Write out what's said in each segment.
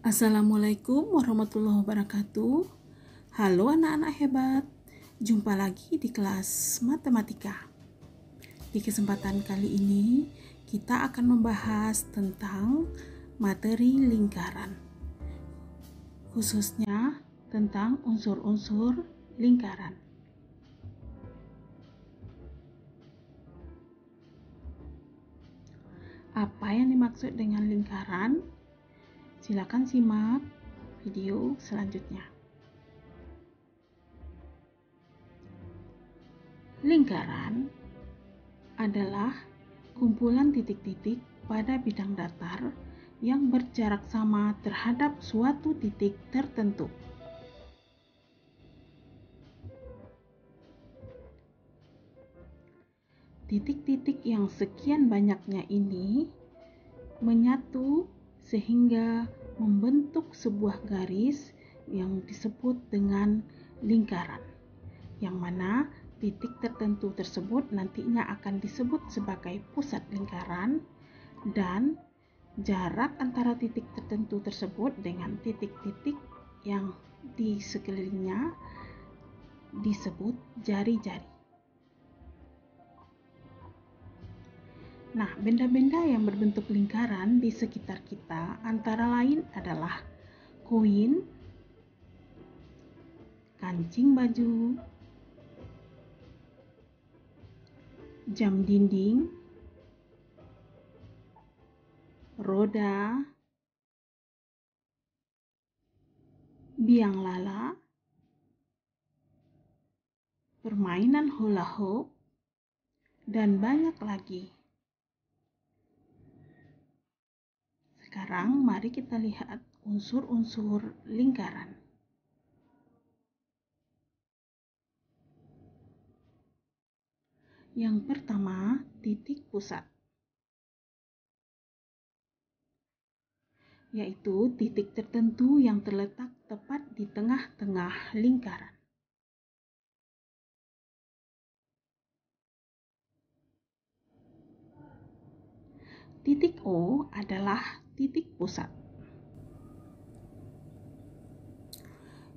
Assalamualaikum warahmatullahi wabarakatuh. Halo anak-anak hebat, jumpa lagi di kelas matematika. Di kesempatan kali ini kita akan membahas tentang materi lingkaran, khususnya tentang unsur-unsur lingkaran. Apa yang dimaksud dengan lingkaran? Silakan simak video selanjutnya. Lingkaran adalah kumpulan titik-titik pada bidang datar yang berjarak sama terhadap suatu titik tertentu. Titik-titik yang sekian banyaknya ini menyatu sehingga membentuk sebuah garis yang disebut dengan lingkaran, yang mana titik tertentu tersebut nantinya akan disebut sebagai pusat lingkaran, dan jarak antara titik tertentu tersebut dengan titik-titik yang di sekelilingnya disebut jari-jari. Nah, benda-benda yang berbentuk lingkaran di sekitar kita antara lain adalah koin, kancing baju, jam dinding, roda, biang lala, permainan hula hoop, dan banyak lagi. Sekarang mari kita lihat unsur-unsur lingkaran. Yang pertama, titik pusat, yaitu titik tertentu yang terletak tepat di tengah-tengah lingkaran. Titik O adalah titik pusat.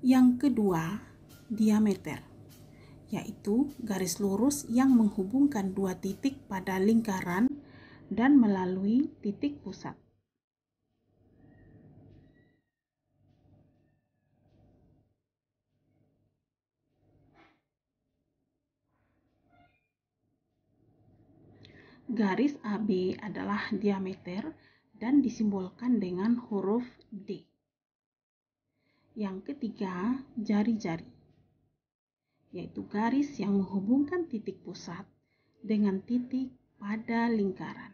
Yang kedua, diameter, yaitu garis lurus yang menghubungkan dua titik pada lingkaran dan melalui titik pusat. Garis AB adalah diameter dan disimbolkan dengan huruf D. Yang ketiga, jari-jari, yaitu garis yang menghubungkan titik pusat dengan titik pada lingkaran.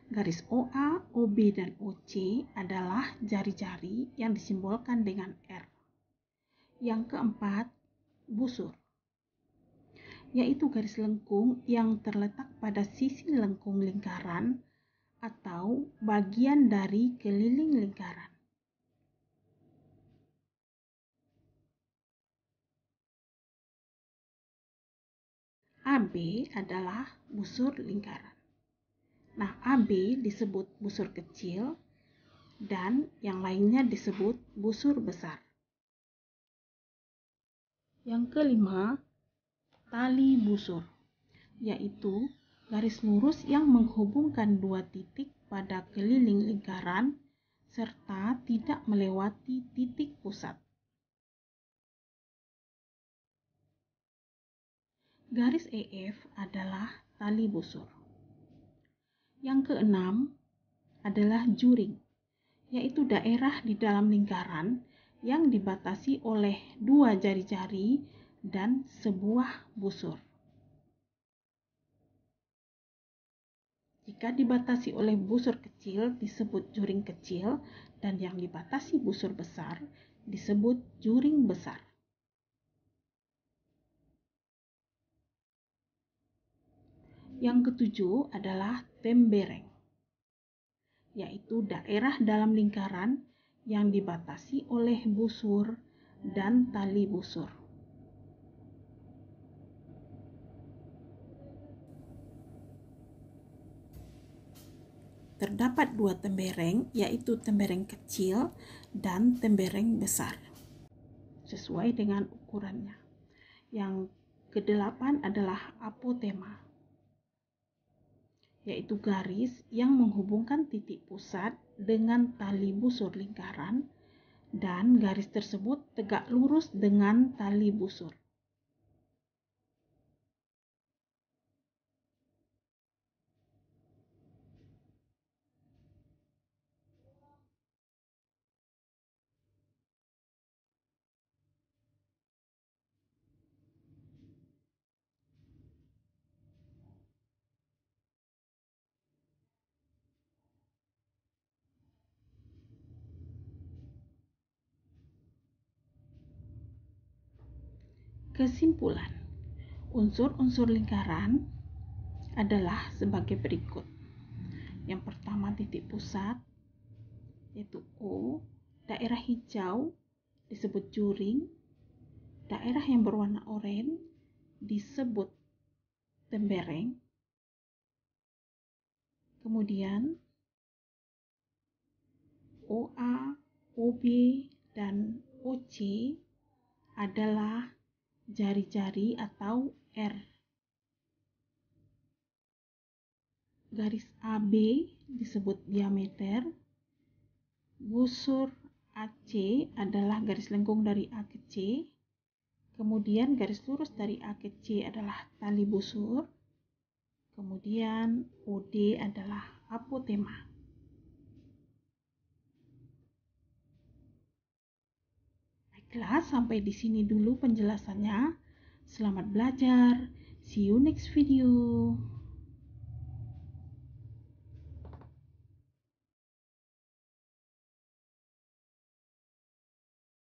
Garis OA, OB, dan OC adalah jari-jari yang disimbolkan dengan R. Yang keempat, busur, yaitu garis lengkung yang terletak pada sisi lengkung lingkaran atau bagian dari keliling lingkaran. AB adalah busur lingkaran. Nah, AB disebut busur kecil dan yang lainnya disebut busur besar. Yang kelima, tali busur, yaitu garis lurus yang menghubungkan dua titik pada keliling lingkaran serta tidak melewati titik pusat. Garis EF adalah tali busur. Yang keenam adalah juring, yaitu daerah di dalam lingkaran yang dibatasi oleh dua jari-jari dan sebuah busur. Jika dibatasi oleh busur kecil disebut juring kecil, dan yang dibatasi busur besar disebut juring besar. Yang ketujuh adalah tembereng, yaitu daerah dalam lingkaran yang dibatasi oleh busur dan tali busur. terdapat dua tembereng, yaitu tembereng kecil dan tembereng besar, sesuai dengan ukurannya. Yang kedelapan adalah apotema, yaitu garis yang menghubungkan titik pusat dengan tali busur lingkaran, dan garis tersebut tegak lurus dengan tali busur. Kesimpulan, unsur-unsur lingkaran adalah sebagai berikut. Yang pertama, titik pusat, yaitu O. Daerah hijau disebut juring. Daerah yang berwarna oranye disebut tembereng. Kemudian OA, OB, dan OC adalah jari-jari atau R. Garis AB disebut diameter. Busur AC adalah garis lengkung dari A ke C. Kemudian garis lurus dari A ke C adalah tali busur. Kemudian OD adalah apotema. Baiklah, sampai di sini dulu penjelasannya. Selamat belajar. See you next video.